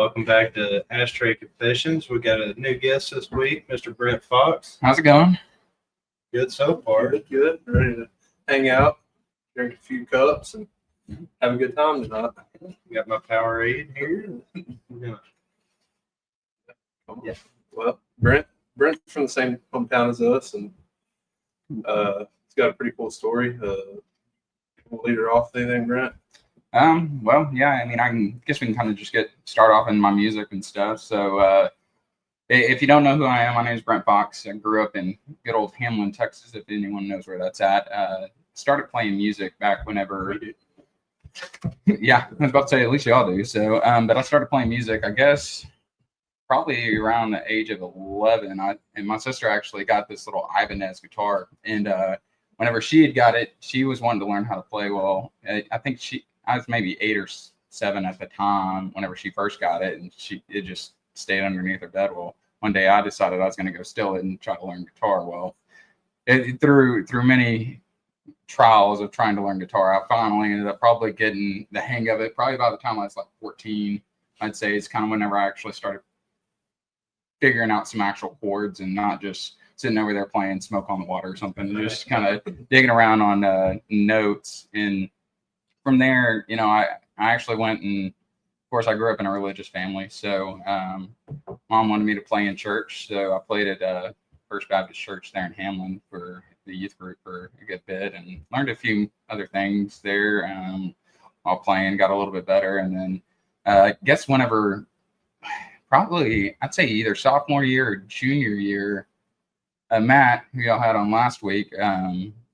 Welcome back to Ashtray Confessions. We got a new guest this week, Mr. Brent Fox. How's it going? Good so far. Good. Ready to hang out, drink a few cups, and have a good time tonight. Got my Powerade here. Yeah. Well, Brent's from the same hometown as us, and he's got a pretty cool story. We'll lead her off with anything, Brent. Well, yeah, I mean, guess we can kind of just start off in my music and stuff. So, if you don't know who I am, my name is Brent Fox. I grew up in good old Hamlin, Texas, if anyone knows where that's at. Started playing music back whenever. Yeah, I was about to say, at least y'all do. So, but I started playing music, I guess, probably around the age of 11. And my sister actually got this little Ibanez guitar. And whenever she had got it, she was wanting to learn how to play. Well, I think I was maybe 8 or 7 at the time whenever she first got it, and it just stayed underneath her bed. Well, one day I decided I was going to go steal it and try to learn guitar. Well, through many trials of trying to learn guitar, I finally ended up probably getting the hang of it. Probably by the time I was like 14, I'd say it's kind of whenever I actually started figuring out some actual chords and not just sitting over there playing Smoke on the Water or something, just kind of digging around on notes. And from there, I actually went and, of course, I grew up in a religious family. So mom wanted me to play in church. So I played at First Baptist Church there in Hamlin for the youth group for a good bit and learned a few other things there while playing, got a little bit better. And then I guess whenever, probably, I'd say either sophomore year or junior year, Matt, who y'all had on last week,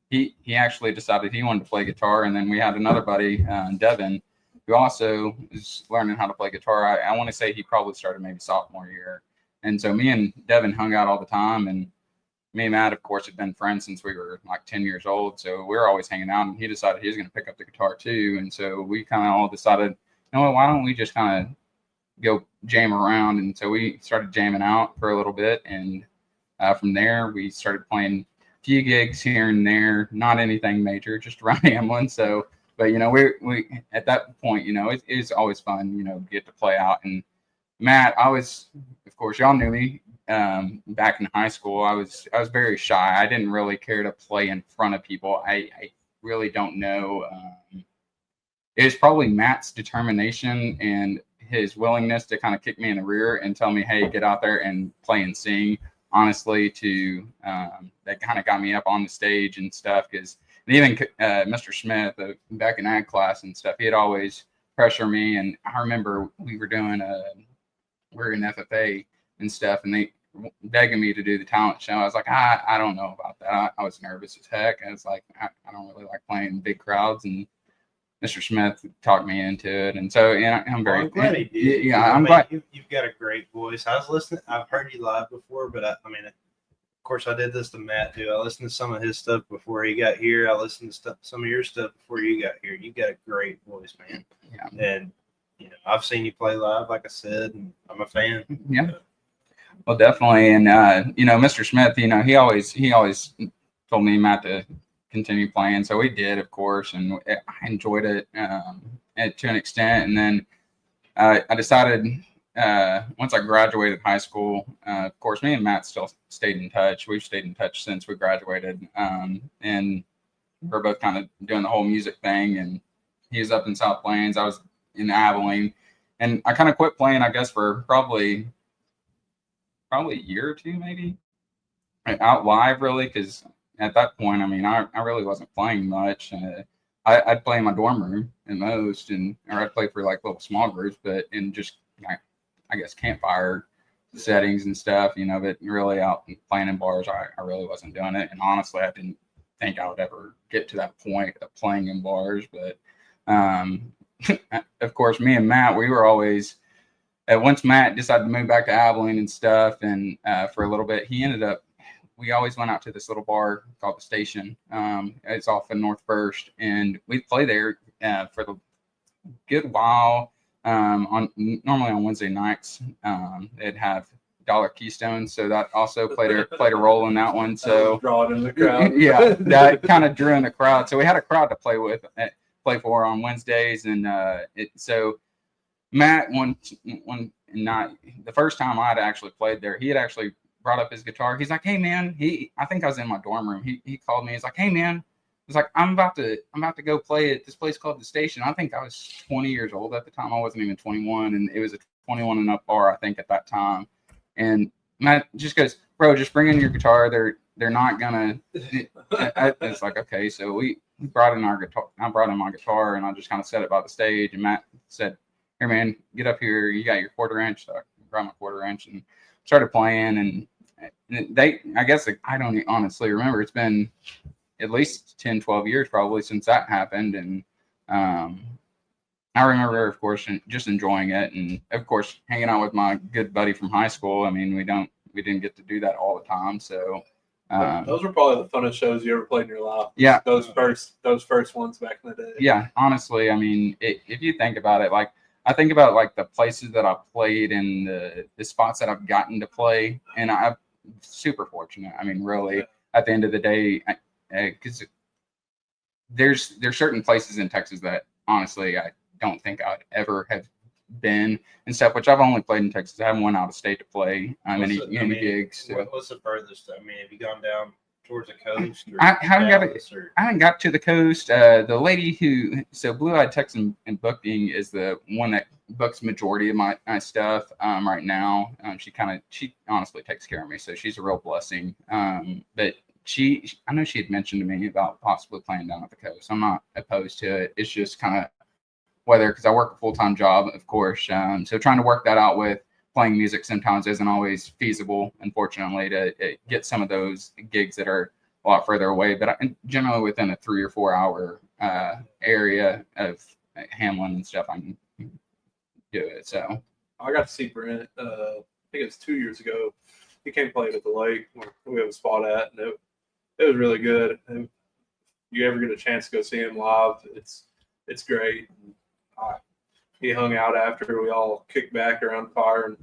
he actually decided he wanted to play guitar. And then we had another buddy, Devin, who also is learning how to play guitar. I want to say he probably started maybe sophomore year. And so me and Devin hung out all the time. And me and Matt, of course, had been friends since we were like 10 years old. So we were always hanging out. And he decided he was going to pick up the guitar too. And so we kind of all decided, why don't we just kind of go jam around? And so we started jamming out for a little bit. And from there, we started playing few gigs here and there, not anything major, just around Hamlin. So, but we at that point, it's always fun, get to play out. And Matt, of course, y'all knew me back in high school. I was very shy. I didn't really care to play in front of people. I really don't know. It was probably Matt's determination and his willingness to kind of kick me in the rear and tell me, hey, get out there and play and sing. Honestly, that kind of got me up on the stage and stuff, because even Mr. Smith back in ag class and stuff, he'd always pressure me. And I remember we were doing we're in FFA and stuff, and they begging me to do the talent show. I was like, I don't know about that. I was nervous as heck. I was like, I don't really like playing in big crowds. And Mr. Smith talked me into it, and so I'm glad he did. Yeah, I'm glad. You've got a great voice. I was listening. I've heard you live before, but I mean, of course, I did this to Matt too. I listened to some of his stuff before he got here. I listened to some of your stuff before you got here. You got a great voice, man. Yeah. And I've seen you play live, like I said, and I'm a fan. Yeah. Well, definitely, and Mr. Smith, he always told me, Matt, to continue playing, so we did, of course, and I enjoyed it to an extent. And then I decided once I graduated high school, of course, me and Matt still stayed in touch. We've stayed in touch since we graduated, and we're both kind of doing the whole music thing. And he was up in South Plains, I was in Abilene, and I kind of quit playing, I guess, for probably a year or two, maybe out live, really, because at that point, I mean, I really wasn't playing much. I'd play in my dorm room at most, or I'd play for like little small groups, but in just, I guess, campfire settings and stuff, but really out playing in bars, I really wasn't doing it. And honestly, I didn't think I would ever get to that point of playing in bars. But of course, me and Matt, we were always, once Matt decided to move back to Abilene and stuff, and for a little bit, we always went out to this little bar called The Station. It's off in North First, and we'd play there for the good while. Normally on Wednesday nights, they'd have dollar Keystones, so that also played a role in that one. So draw it in the crowd. Yeah, that kind of drew in the crowd. So we had a crowd to play for on Wednesdays, and so Matt, one not the first time I'd actually played there, he had actually brought up his guitar. He's like, "Hey man," I think I was in my dorm room. He called me. He's like, "Hey man," he's like, I'm about to go play at this place called The Station." I think I was 20 years old at the time. I wasn't even 21, and it was a 21 and up bar, I think, at that time. And Matt just goes, "Bro, just bring in your guitar. They're not gonna." It's like, okay, so we brought in our guitar. I brought in my guitar, and I just kind of set it by the stage. And Matt said, "Here, man, get up here. You got your 1/4 inch." So I grabbed my 1/4 inch and started playing. And I guess I don't honestly remember. It's been at least 10, 12 years probably since that happened. And I remember, of course, just enjoying it. And of course, hanging out with my good buddy from high school. I mean, we didn't get to do that all the time. So those were probably the funnest shows you ever played in your life. Yeah. Those first ones back in the day. Yeah, honestly, I mean, if you think about it, like I think about like the places that I've played and the spots that I've gotten to play, and I'm super fortunate. I mean, really, at the end of the day, because there's certain places in Texas that honestly I don't think I'd ever have been and stuff. Which I've only played in Texas. I haven't went out of state to play any gigs. So. What's the furthest? I mean, have you gone down towards the coast? Or I haven't Dallas, I haven't got to the coast. The lady Blue Eyed Texas and Booking is the one that books majority of my stuff right now. She honestly takes care of me, so she's a real blessing. But I know she had mentioned to me about possibly playing down at the coast. I'm not opposed to it. It's just kind of whether, because I work a full-time job, of course. So trying to work that out with playing music sometimes isn't always feasible, unfortunately, to get some of those gigs that are a lot further away, but generally within a 3 or 4 hour area of Hamlin and stuff, I can do it. So I got to see Brent, I think it was 2 years ago. He came play at the lake where we have a spot at, and it was really good. And if you ever get a chance to go see him live, it's great. He hung out after. We all kicked back around the fire and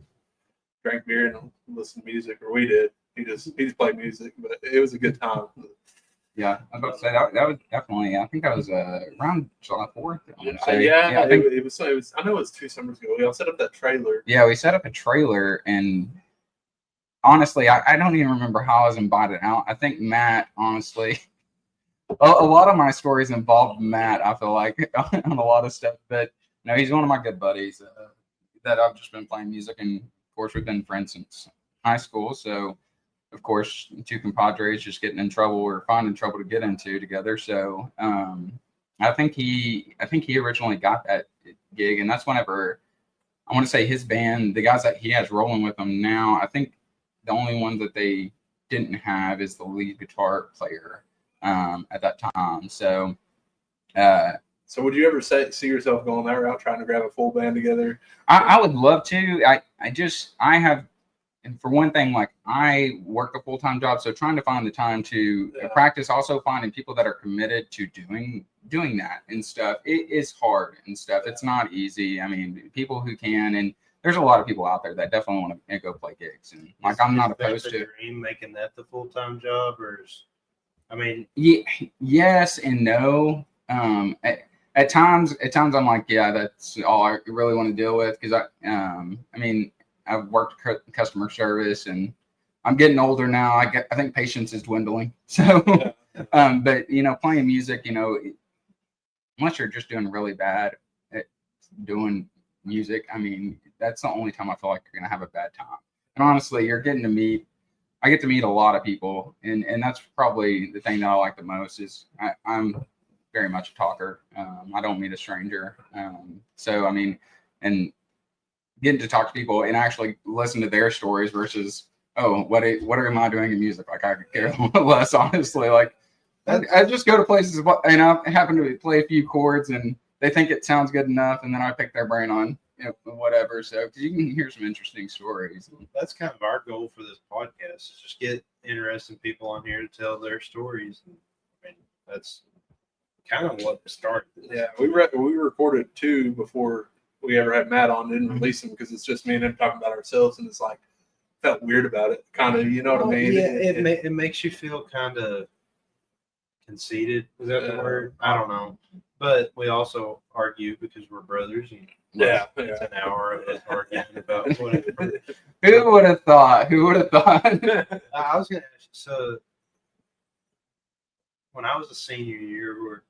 drank beer and listened to music, or we did. He just played music, but it was a good time. Yeah, I was about to say that was definitely. I think that was around July 4th. It was. I know it was 2 summers ago. We all set up that trailer. Yeah, we set up a trailer, and honestly, I don't even remember how I was invited out. I think Matt, honestly, a lot of my stories involved Matt. I feel like on a lot of stuff, but no, he's one of my good buddies that I've just been playing music, and of course we've been friends since high school. So of course 2 compadres just getting in trouble or finding trouble to get into together. So I think he originally got that gig, and that's whenever I want to say his band, the guys that he has rolling with him now, I think the only one that they didn't have is the lead guitar player at that time. So so would you ever see yourself going that route, trying to grab a full band together? I would love to. I have, and for one thing, like I work a full-time job, so trying to find the time to practice, also finding people that are committed to doing that and stuff, it is hard and stuff. It's not easy. I mean, people who can, and there's a lot of people out there that definitely want to go play gigs, and like I'm not opposed to dream making that the full-time job, or yes and no. At times I'm like, yeah, that's all I really want to deal with, because I mean, I've worked customer service, and I'm getting older now. I think patience is dwindling. So, but playing music, unless you're just doing really bad at doing music, I mean, that's the only time I feel like you're gonna have a bad time. And honestly, I get to meet a lot of people, and that's probably the thing that I like the most is I'm very much a talker. I don't meet a stranger. So, I mean, and getting to talk to people and actually listen to their stories versus, oh, what am I doing in music? Like, I could care less, honestly. Like, I just go to places and I happen to play a few chords and they think it sounds good enough, and then I pick their brain on whatever. So, because you can hear some interesting stories. That's kind of our goal for this podcast, is just get interesting people on here to tell their stories. I mean, that's kind of what started. Yeah, we recorded 2 before we ever had Matt on. Didn't release them because it's just me and him talking about ourselves, and it's like felt weird about it, kind of. You know what I mean? Yeah, it makes you feel kind of conceited. Is that the word? I don't know. But we also argue because we're brothers. And it's an hour of us arguing about whatever. Who would have thought? Who would have thought? I was going to ask you, so when I was a senior,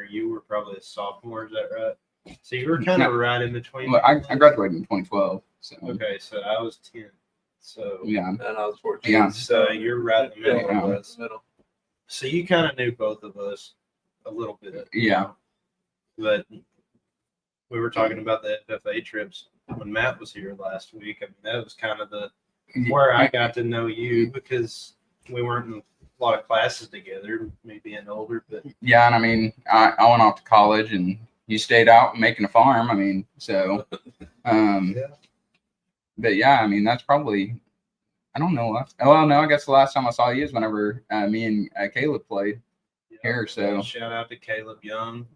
you were probably a sophomore, is that right? So you were kind of right in between. Well, I graduated in 2012. So Okay, so I was 10. So yeah, And I was 14. Yeah. So you're right in the middle Yeah. of us. So you kind of knew both of us a little bit. Yeah. But we were talking about the FFA trips when Matt was here last week. I mean, that was kind of where I got to know you because we weren't in a lot of classes together, me being older. But yeah, and I mean, I went off to college and you stayed out making a farm. I mean, so, yeah. But yeah, I mean, that's probably, I don't know. Well, no, I guess the last time I saw you is whenever me and Caleb played here. So shout out to Caleb Young.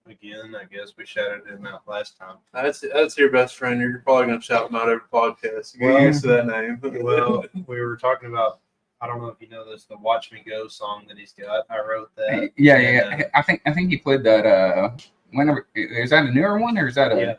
Again, I guess we shouted him out last time. That's your best friend. You're probably going to shout him out every podcast. Get used to that name. Well, we were talking about, I don't know if you know this, the "Watch Me Go" song that he's got. I wrote that. Yeah. I think he played that. Whenever is that a newer one or is that a? Yeah,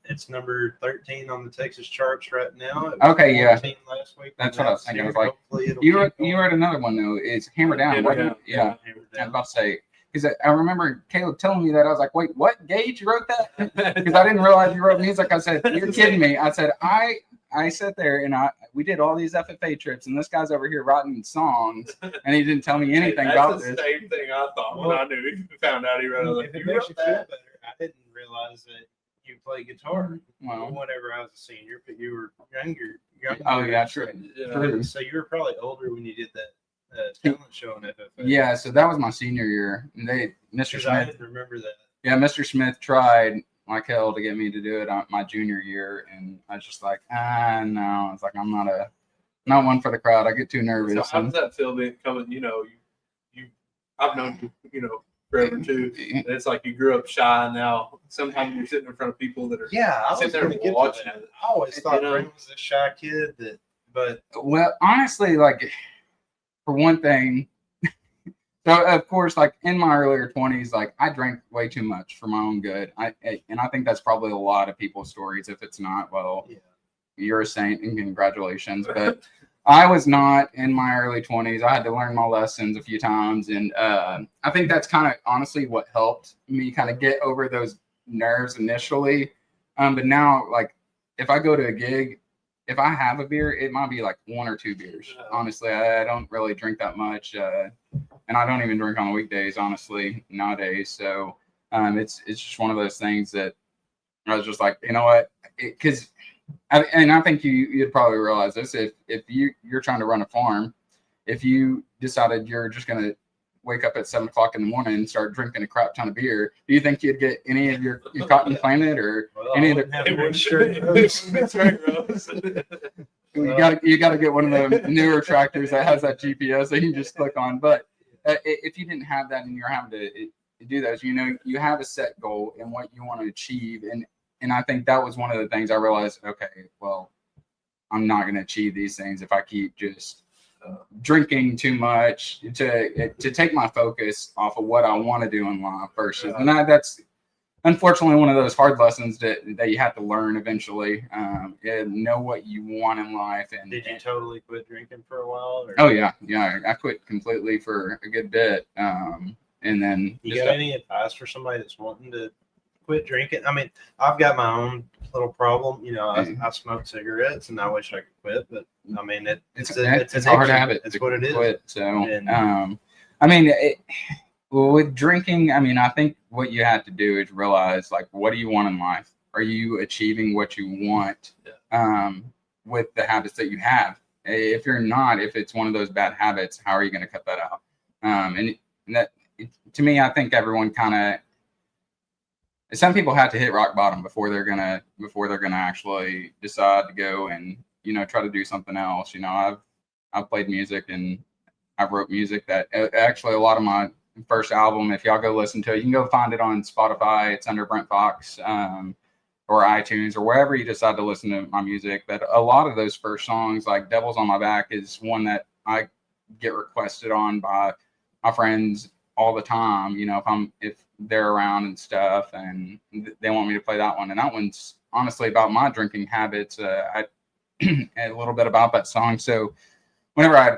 it's number 13 on the Texas charts right now. It was Okay, yeah. 14 last week. That's what I was thinking. I was like, hopefully it'll you keep going. wrote another one though. It's Hammer Down. Hammer wasn't Down. it? Yeah. Hammer I was Down. about to say because I remember Caleb telling me that. I was like, wait, what? Gage, you wrote that? Because I didn't realize you wrote music. I said, you're kidding me. I said, I sat there and we did all these FFA trips, and this guy's over here writing songs, and he didn't tell me anything about That's this. the same thing I thought when I knew he found out he wrote If it. it makes you feel better, I didn't realize that you play guitar Well, whenever I was a senior, but you were younger. oh yeah, true. True. So you were probably older when you did that talent show on FFA. Yeah, so that was my senior year. And Mr. Because I Smith, didn't remember that. yeah, Mr. Smith tried like hell to get me to do it on my junior year, and I was just like, no. It's like I'm not one for the crowd. I get too nervous. So how does that feel being coming? You know, I've known you, forever too. And it's like you grew up shy, and now sometimes you're sitting in front of people that are Yeah, I was sitting there going to get watching to that. it. I always thought You know? Brent was a shy kid, but Well, honestly, like for one thing, so of course, like in my earlier 20s, like I drank way too much for my own good. And I think that's probably a lot of people's stories. If it's not, well, yeah. you're a saint and congratulations. But I was not in my early 20s. I had to learn my lessons a few times, and I think that's kind of honestly what helped me kind of get over those nerves initially. But now, like if I go to a gig, if I have a beer, it might be like one or two beers. Honestly, I don't really drink that much, and I don't even drink on the weekdays, honestly, nowadays. So it's just one of those things that I was just like, you know what? Because and I think you'd probably realize this if you're trying to run a farm, if you decided you're just gonna wake up at 7 o'clock in the morning and start drinking a crap ton of beer, do you think you'd get any of your cotton planted or any of That's right, Rose. you got to get one of the newer tractors that has that GPS that you can just click on. But if you didn't have that and you're having to do those, you have a set goal and what you want to achieve. And I think that was one of the things I realized, okay, well, I'm not going to achieve these things if I keep just drinking too much to take my focus off of what I want to do in life versus, and that's unfortunately one of those hard lessons that you have to learn eventually, and know what you want in life. And Did you totally quit drinking for a while? Or? Oh yeah, I quit completely for a good bit, and then You got any advice for somebody that's wanting to quit drinking? I mean, I've got my own little problem. I smoke cigarettes, and I wish I could quit, but I mean, it's a hard habit. It's what it is. Quit, so, I mean, with drinking, I mean, I think what you have to do is realize, like, what do you want in life? Are you achieving what you want with the habits that you have? If you're not, if it's one of those bad habits, how are you going to cut that out? And that, to me, I think everyone kind of. Some people have to hit rock bottom before they're gonna actually decide to go and try to do something else. I've played music and I wrote music that actually a lot of my first album, if y'all go listen to it, you can go find it on Spotify. It's under Brent Fox or iTunes or wherever you decide to listen to my music. But a lot of those first songs, like "Devil's on My Back," is one that I get requested on by my friends all the time, if they're around and stuff, and they want me to play that one. And that one's honestly about my drinking habits. I a little bit about that song. So whenever I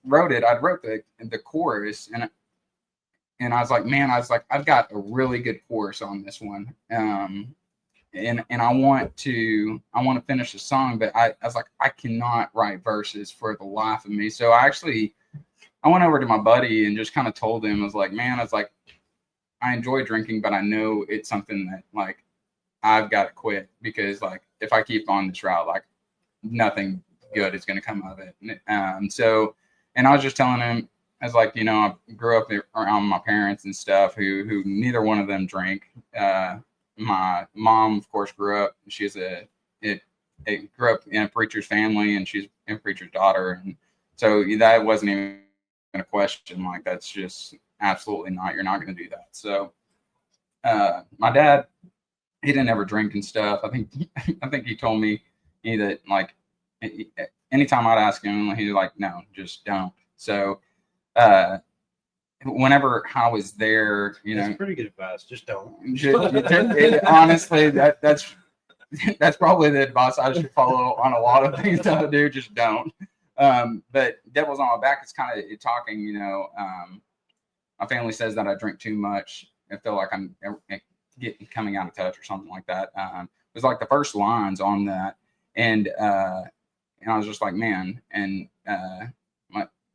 wrote it, I wrote the chorus, and I was like, man, I've got a really good chorus on this one. And I want to finish the song, but I was like, I cannot write verses for the life of me. So I went over to my buddy and just kind of told him, I was like, I enjoy drinking, but I know it's something that like I've got to quit, because like if I keep on this route, like nothing good is going to come of it. And I was just telling him, I was like, I grew up around my parents and stuff who neither one of them drank. My mom, of course, grew up. She's grew up in a preacher's family, and she's a preacher's daughter, and so that wasn't even a question. Like, that's just absolutely not. You're not going to do that. So, my dad, he didn't ever drink and stuff. I think he told me that like anytime I'd ask him, he's like, no, just don't. So, whenever I was there, it's pretty good advice. Just don't. Honestly, that's probably the advice I should follow on a lot of things that I do. Just don't. But devil's on my back. It's kind of talking. My family says that I drink too much. I feel like I'm coming out of touch or something like that. It was like the first lines on that, and I was just like, man. And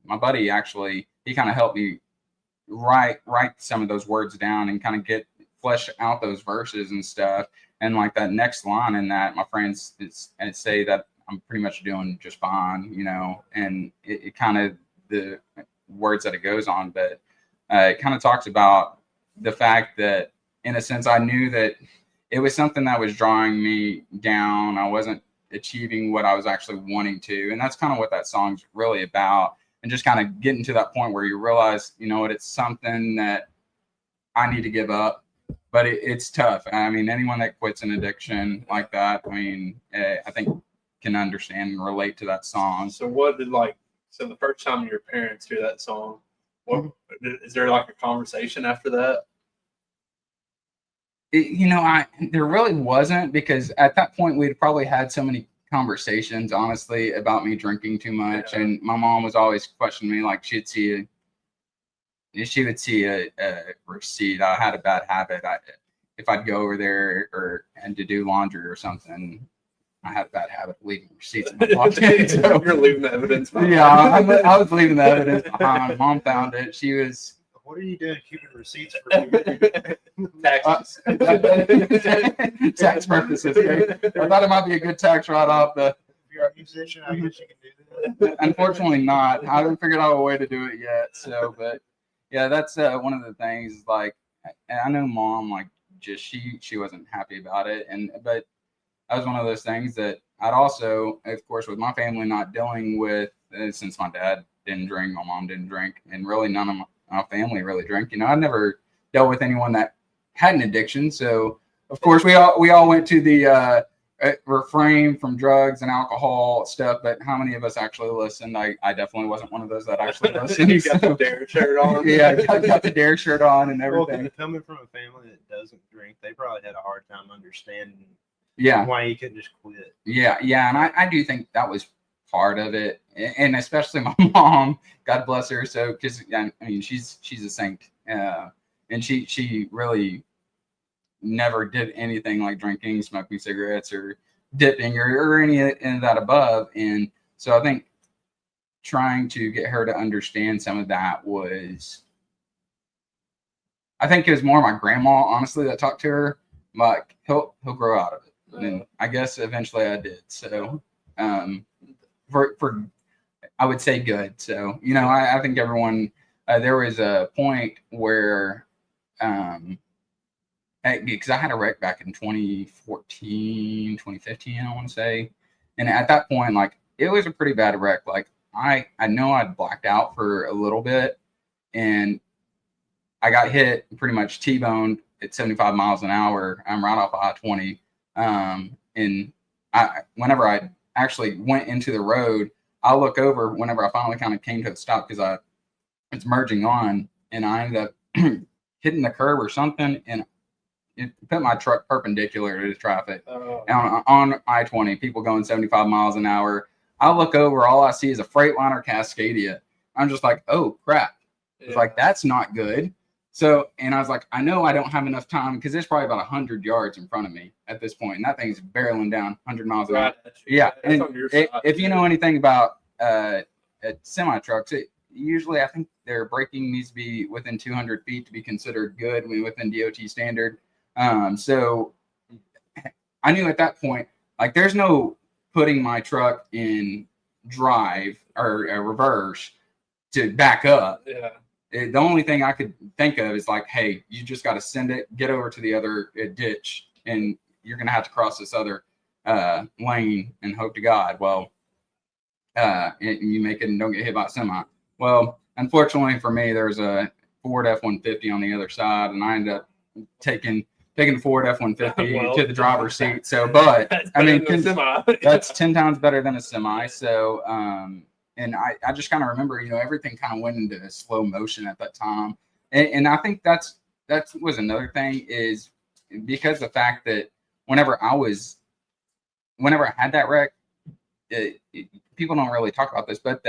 my buddy actually, he kind of helped me write some of those words down and kind of flesh out those verses and stuff. And like that next line in that, my friends say that I'm pretty much doing just fine, and it kind of the words that it goes on, but it kind of talks about the fact that in a sense I knew that it was something that was drawing me down. I wasn't achieving what I was actually wanting to, and that's kind of what that song's really about. And just kind of getting to that point where you realize, it's something that I need to give up, but it's tough. I mean, anyone that quits an addiction like that, I think can understand and relate to that song. So the first time your parents hear that song, is there like a conversation after that? There really wasn't, because at that point we'd probably had so many conversations, honestly, about me drinking too much. Yeah. And my mom was always questioning me, like she would see a receipt. I had a bad habit. If I'd go over there and to do laundry or something, I had a bad habit of leaving receipts in my pocket. So, you're leaving the evidence behind. Yeah, I was leaving the evidence behind. Mom found it. She was, what are you doing keeping receipts for? Taxes. Tax purposes. Okay? I thought it might be a good tax write-off. If you're a musician, I guess you can do that. Unfortunately not. I haven't figured out a way to do it yet. So, but yeah, that's one of the things. Like, I know Mom, like, just she wasn't happy about it, but that was one of those things that I'd also, of course, with my family not dealing with, since my dad didn't drink, my mom didn't drink, and really none of my family really drank. I never dealt with anyone that had an addiction. So, of course, we all went to the refrain from drugs and alcohol stuff. But how many of us actually listened? I definitely wasn't one of those that actually listened. You got the Dare shirt on. Yeah, got the Dare shirt on and everything. Well, coming from a family that doesn't drink, they probably had a hard time understanding. Yeah. Why you couldn't just quit. Yeah, and I do think that was part of it, and especially my mom, God bless her. So, because she's a saint, and she really never did anything like drinking, smoking cigarettes, or dipping, or any of that above. And so I think trying to get her to understand some of that was, I think it was more my grandma, honestly, that talked to her. Like, he'll grow out of it. And I guess eventually I did. So, for I would say good. So, I think everyone, there was a point where, because I had a wreck back in 2014, 2015, I want to say. And at that point, like, it was a pretty bad wreck. Like, I know I'd blacked out for a little bit, and I got hit, pretty much T-boned at 75 miles an hour. I'm right off of I-20. And whenever I actually went into the road, I look over whenever I finally kind of came to a stop, because it's merging on, and I ended up hitting the curb or something, and it put my truck perpendicular to the traffic. On I-20, people going 75 miles an hour. I look over, all I see is a Freightliner Cascadia. I'm just like, oh crap. It's like, that's not good. So, and I was like, I know I don't have enough time because there's probably about 100 yards in front of me at this point, and that thing's barreling down 100 miles an hour. Yeah, and if you know anything about semi trucks, usually I think their braking needs to be within 200 feet to be considered good within DOT standard. So I knew at that point, like, there's no putting my truck in drive or reverse to back up. Yeah. The only thing I could think of is like, hey, you just got to send it, get over to the other ditch, and you're going to have to cross this other lane and hope to God. Well, you make it and don't get hit by a semi. Well, unfortunately for me, there's a Ford F-150 on the other side, and I ended up taking the Ford F-150 to the driver's seat. So, but I mean, that's 10 times better than a semi. So, and I just kind of remember, everything kind of went into slow motion at that time. And I think that was another thing, is because the fact that whenever I had that wreck, people don't really talk about this, but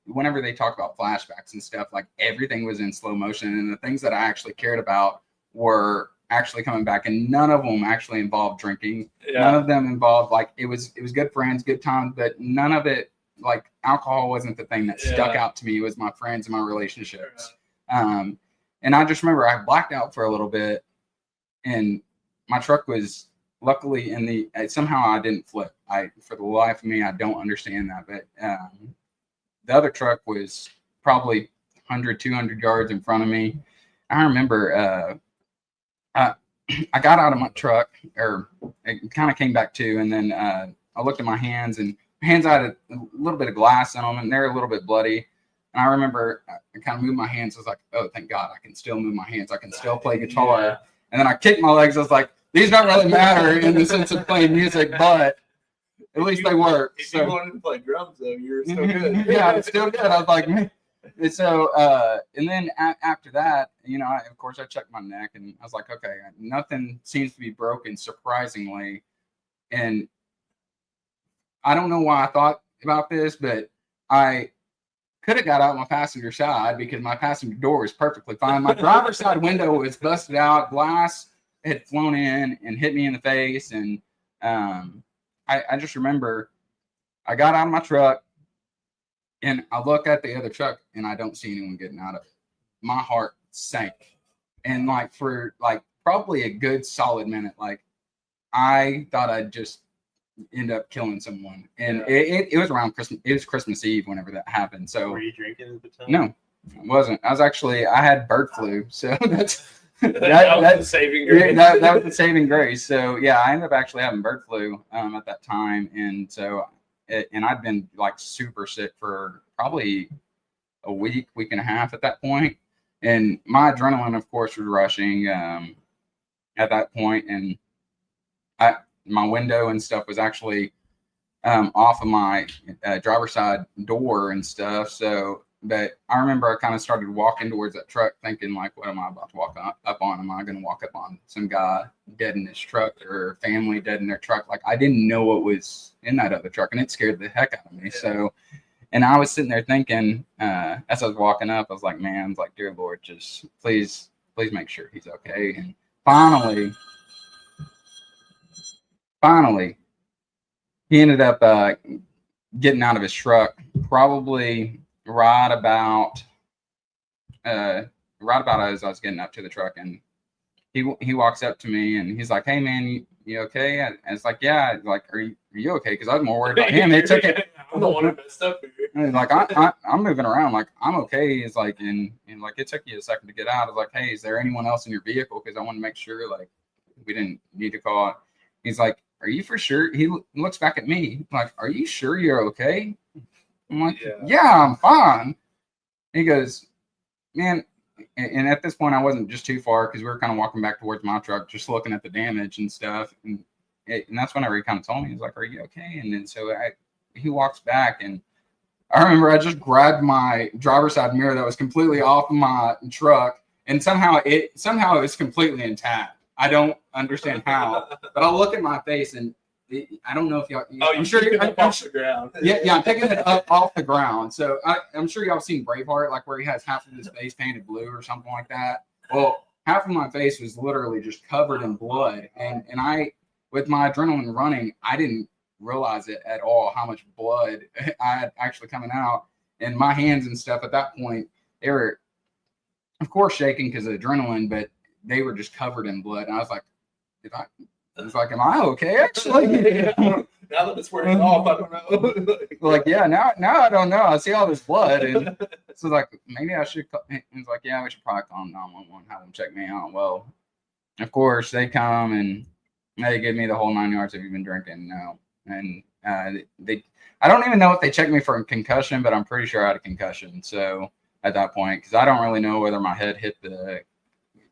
whenever they talk about flashbacks and stuff, like, everything was in slow motion, and the things that I actually cared about were actually coming back, and none of them actually involved drinking. Yeah. None of them involved, like, it was good friends, good times, but none of it, like, alcohol wasn't the thing that stuck out to me. It was my friends and my relationships. And I just remember I blacked out for a little bit, and my truck was luckily somehow I didn't flip. For the life of me, I don't understand that. But the other truck was probably 100, 200 yards in front of me. I remember I got out of my truck, or it kind of came back to, and then I looked at my hands, and my hands had a little bit of glass in them, and they're a little bit bloody. And I remember I kind of moved my hands. I was like, oh, thank God, I can still move my hands. I can still play guitar. Yeah. And then I kicked my legs. I was like, these don't really matter in the sense of playing music, but at least they work. If you wanted to play drums, though, you were still good. Yeah, it's still good. I was like, man. And so, and then after that, of course, I checked my neck, and I was like, okay, nothing seems to be broken, surprisingly. And I don't know why I thought about this, but I could have got out my passenger side because my passenger door was perfectly fine. My driver's side window was busted out. Glass had flown in and hit me in the face. And I just remember I got out of my truck, and I look at the other truck, and I don't see anyone getting out of it. My heart sank. And for probably a good solid minute, I thought I'd just end up killing someone. And it was around Christmas. It was Christmas Eve whenever that happened. So were you drinking at the time? No, I wasn't. I had bird flu. So that's that was the saving grace. That was the saving grace. So yeah, I ended up actually having bird flu at that time. And so and I'd been super sick for probably a week and a half at that point. And my adrenaline, of course, was rushing at that point. And my window and stuff was actually off of my driver's side door and stuff. So, but I remember I kind of started walking towards that truck thinking, what am I about to walk up on? Am I going to walk up on some guy dead in his truck, or family dead in their truck? I didn't know what was in that other truck, and it scared the heck out of me. Yeah. So, and I was sitting there thinking, as I was walking up, I was like, man, I was like, dear Lord, just please make sure he's okay. And finally, he ended up getting out of his truck probably right about as I was getting up to the truck, and he walks up to me, and he's like, hey man, you okay? I was like, yeah. Are you okay? Because I was more worried about him. It took it. I'm the one who messed up here. I'm moving around. I'm okay. He's like, and it took you a second to get out. I was like, hey, is there anyone else in your vehicle? Because I want to make sure we didn't need to call. He's like, are you for sure? He looks back at me like, are you sure you're okay? I'm like, yeah, I'm fine. He goes, man. And at this point, I wasn't just too far because we were kind of walking back towards my truck, just looking at the damage and stuff. And that's whenever he kind of told me, he's like, are you okay? And then so he walks back, and I remember I just grabbed my driver's side mirror that was completely off my truck, and somehow it was completely intact. I don't understand how, but I'll look at my face and I don't know if y'all. Oh, I'm sure you're off the ground. Yeah, I'm picking it up off the ground. So I'm sure y'all seen Braveheart, like where he has half of his face painted blue or something like that. Well, half of my face was literally just covered in blood, and I, with my adrenaline running, I didn't realize it at all how much blood I had actually coming out, and my hands and stuff at that point, they were, of course, shaking because of adrenaline, but they were just covered in blood, and I was like, am I okay actually? Now that it's wearing off, I don't know. Like, yeah, now I don't know. I see all this blood, and so like maybe I should. He's like, yeah, we should probably call 911, have them check me out. Well, of course they come and they give me the whole 9 yards. Have you been drinking? No, and they. I don't even know if they checked me for a concussion, but I'm pretty sure I had a concussion. So at that point, because I don't really know whether my head hit the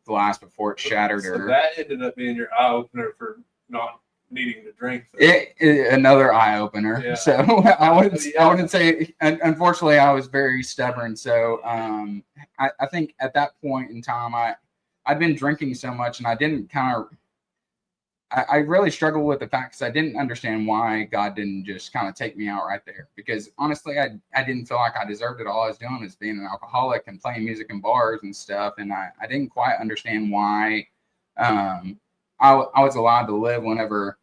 glass before it shattered so or that ended up being your eye opener for not needing to drink. Another eye opener. Yeah. So I wouldn't say. Unfortunately, I was very stubborn. So I think at that point in time, I'd been drinking so much, and I didn't I really struggled with the fact because I didn't understand why God didn't just kind of take me out right there. Because honestly, I didn't feel like I deserved it. All I was doing was being an alcoholic and playing music in bars and stuff. And I didn't quite understand why I was allowed to live whenever,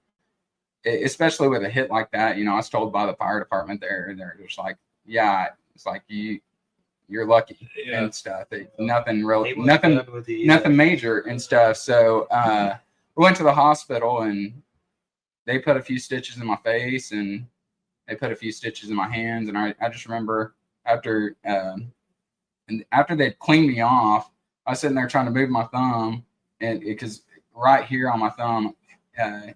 especially with a hit like that. You know, I was told by the fire department they're just like, yeah, it's like you're lucky and stuff. Nothing major and stuff. So we went to the hospital and they put a few stitches in my face and they put a few stitches in my hands. And I just remember after they'd cleaned me off, I was sitting there trying to move my thumb, and because right here on my thumb, I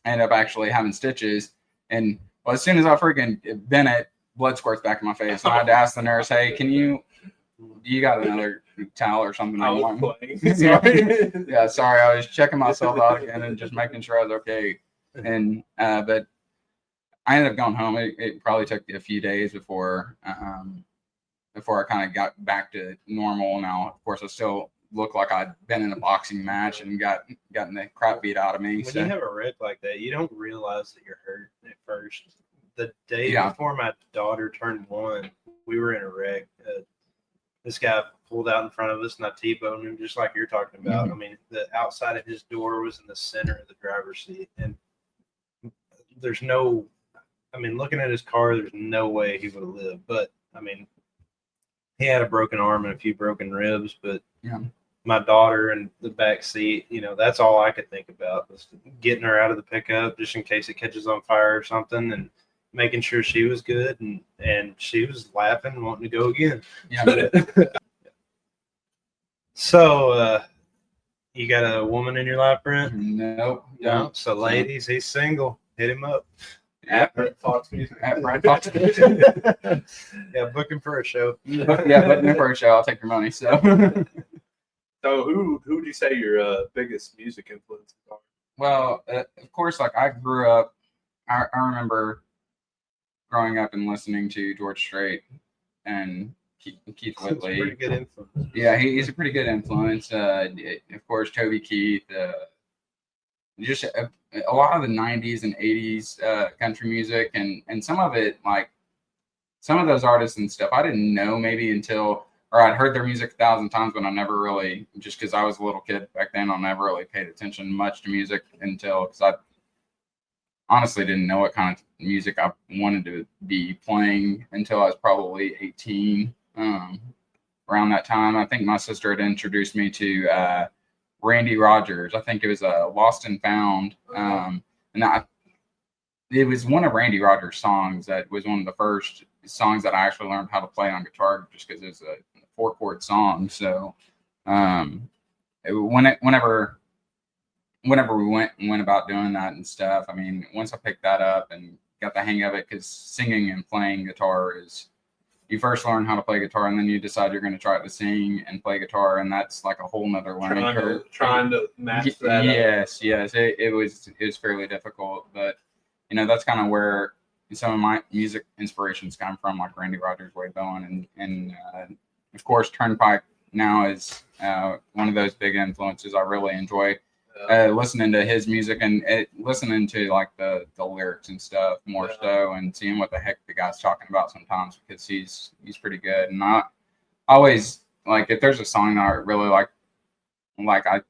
ended up actually having stitches. And well, as soon as I freaking bent it, blood squirts back in my face. And I had to ask the nurse, hey, you got another towel or something? I was playing. Sorry. Yeah, sorry. I was checking myself out again and just making sure I was okay. And but I ended up going home. It probably took a few days before I kind of got back to normal. Now, of course, I still look like I'd been in a boxing match and gotten the crap beat out of me. When you have a wreck like that, you don't realize that you're hurt at first. The day before my daughter turned 1, we were in a wreck. This guy pulled out in front of us, and I T-boned him just like you're talking about. I mean, the outside of his door was in the center of the driver's seat, and there's no, I mean, looking at his car, there's no way he would have lived. But I mean, he had a broken arm and a few broken ribs. But my daughter in the back seat, you know, that's all I could think about was getting her out of the pickup just in case it catches on fire or something, and making sure she was good, and she was laughing, wanting to go again. Yeah. So, you got a woman in your life, Brent? Nope. No. So, ladies, he's single. Hit him up. At Brent Fox Music. At Brent Fox. Yeah, book him for a show. Book me for a show. I'll take your money. So who would you say your biggest music influences are? Well, of course, like I grew up. I remember growing up and listening to George Strait and Keith Whitley. Pretty good influence. Yeah, he's a pretty good influence. Of course, Toby Keith. Just a lot of the 90s and 80s country music, and some of it, like some of those artists and stuff, I didn't know maybe until, or I'd heard their music 1,000 times, but I never really, just because I was a little kid back then, I never really paid attention much to music until, because I honestly didn't know what kind of music I wanted to be playing until I was probably 18. Around that time, I think my sister had introduced me to Randy Rogers. I think it was Lost and Found. It was one of Randy Rogers' songs that was one of the first songs that I actually learned how to play on guitar, just because it was a 4-chord song. So whenever we went about doing that and stuff, I mean, once I picked that up and got the hang of it, because singing and playing guitar is, you first learn how to play guitar and then you decide you're going to try to sing and play guitar, and that's like a whole nother learning curve. Trying to match that. Yes. It was fairly difficult, but you know, that's kind of where some of my music inspirations come from, like Randy Rogers, Wade Bowen, and of course Turnpike now is one of those big influences. I really enjoy listening to his music and listening to like the lyrics and stuff more so, and seeing what the heck the guy's talking about sometimes, because he's pretty good. And I always, like, if there's a song that I really like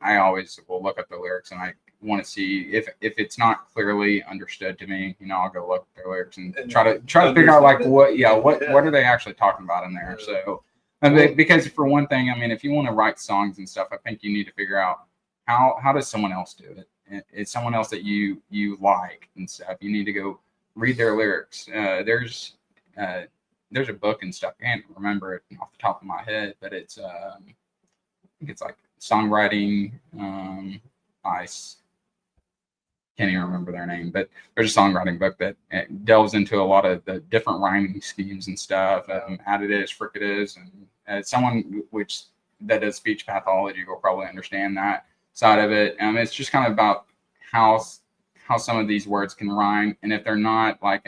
I always will look at the lyrics, and I want to see if it's not clearly understood to me, I'll go look at the lyrics and try to figure out like what are they actually talking about in there. So because for one thing, I mean, if you want to write songs and stuff, I think you need to figure out how does someone else do it. It's someone else that you like and stuff. You need to go read their lyrics. There's a book and stuff. I can't remember it off the top of my head, but it's I think it's like songwriting. I can't even remember their name, but there's a songwriting book that delves into a lot of the different rhyming schemes and stuff, additives, fricatives, and someone that does speech pathology will probably understand that side of it. It's just kind of about how some of these words can rhyme, and if they're not like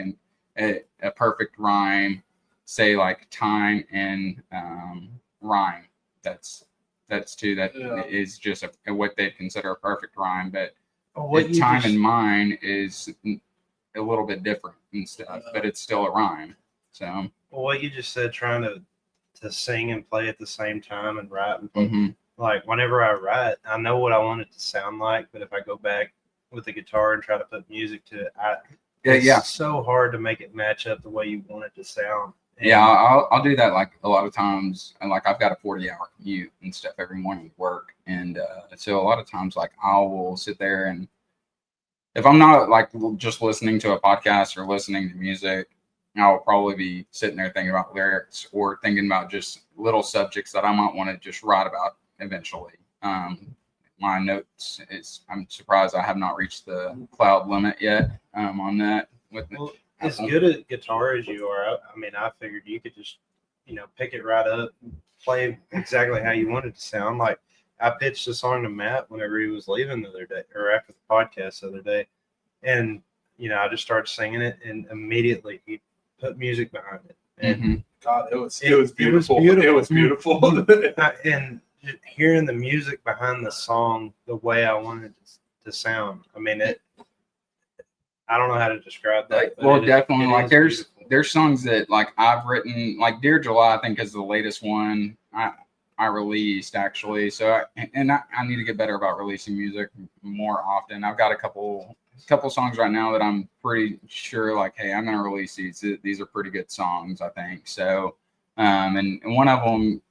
a perfect rhyme, say like time and rhyme, that's is just what they consider a perfect rhyme, but time and mine is a little bit different and stuff, but it's still a rhyme. So what you just said, trying to sing and play at the same time and write and play, like whenever I write, I know what I want it to sound like, but if I go back with the guitar and try to put music to it, it's so hard to make it match up the way you want it to sound. And I'll do that like a lot of times. And like I've got a 40-hour commute and stuff every morning with work, and so a lot of times like I will sit there, and if I'm not like just listening to a podcast or listening to music, I'll probably be sitting there thinking about lyrics or thinking about just little subjects that I might want to just write about eventually. My notes I'm surprised I have not reached the cloud limit yet on that. As good at guitar as you are, I mean, I figured you could just, pick it right up, play exactly how you want it to sound. Like I pitched a song to Matt whenever he was leaving the other day, or after the podcast the other day, and I just started singing it, and immediately he put music behind it. And God, it was beautiful. It was beautiful. And hearing the music behind the song the way I wanted it to sound, I mean it. I don't know how to describe that. Well, definitely. Like there's songs that like I've written, like Dear July, I think is the latest one I released actually. So I need to get better about releasing music more often. I've got a couple songs right now that I'm pretty sure like, hey, I'm gonna release these. These are pretty good songs, I think. So, and one of them,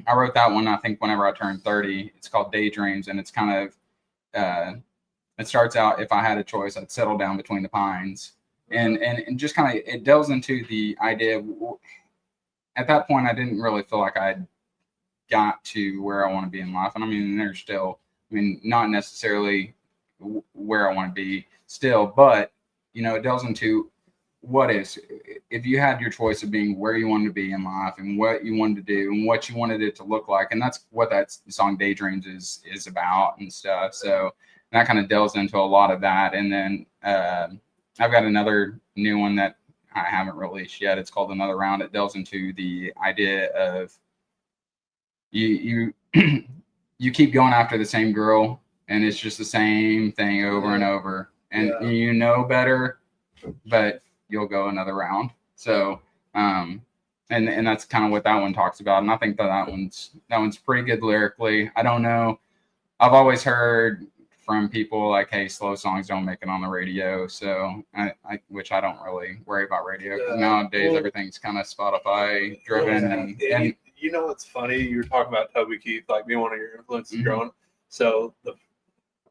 I wrote that one I think whenever I turned 30. It's called Daydreams, and it's kind of it starts out, if I had a choice, I'd settle down between the pines, and just kind of it delves into the idea of, at that point I didn't really feel like I'd got to where I want to be in life, and I mean there's still, not necessarily where I want to be still, but it delves into what is, if you had your choice of being where you wanted to be in life and what you wanted to do and what you wanted it to look like, and that's what that song Daydreams is about and stuff. So that kind of delves into a lot of that. And then I've got another new one that I haven't released yet. It's called Another Round. It delves into the idea of you you keep going after the same girl, and it's just the same thing over and over, and you know better, but you'll go another round. So and that's kind of what that one talks about. And I think that one's pretty good lyrically. I don't know. I've always heard from people like, hey, slow songs don't make it on the radio. So which I don't really worry about radio, because nowadays everything's kind of Spotify driven. And it's funny, you were talking about Toby Keith, like being one of your influences growing. So